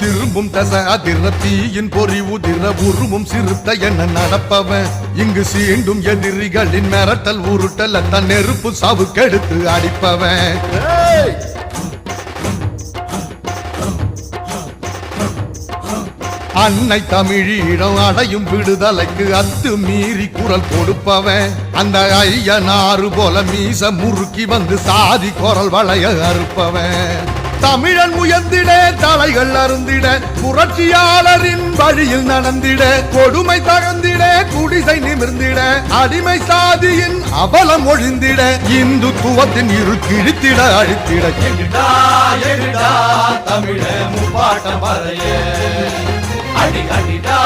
திரும்பும் தச அதிர தீயின் பொறி உதிர உருவும் சிறுத்த என நடப்பவன் இங்கு சீண்டும் எதிரிகளின் மிரட்டல் உருட்டல் தன் நெருப்பு சாவு கெடுத்து அடிப்பவன். அன்னை தமிழீழம் அடையும் விடுதலைக்கு அத்து மீறி குரல் கொடுப்பவன் அந்த ஐயனாறு போல மீச முறுக்கி வந்து சாதி குரல் வளைய அறுப்பவன். தமிழன் உயர்ந்திட தலைகள் அருந்திட புரட்சியாளரின் வழியில் நடந்திட கொடுமை தகர்ந்திட குடிசை நிமிர்ந்திட அடிமை சாதியின் அவலம் ஒழிந்திட இந்துத்துவத்தின் இருள் கிழித்திட அழித்திட தமிழ முப்பாட்டம் வரைய அடி அடிடா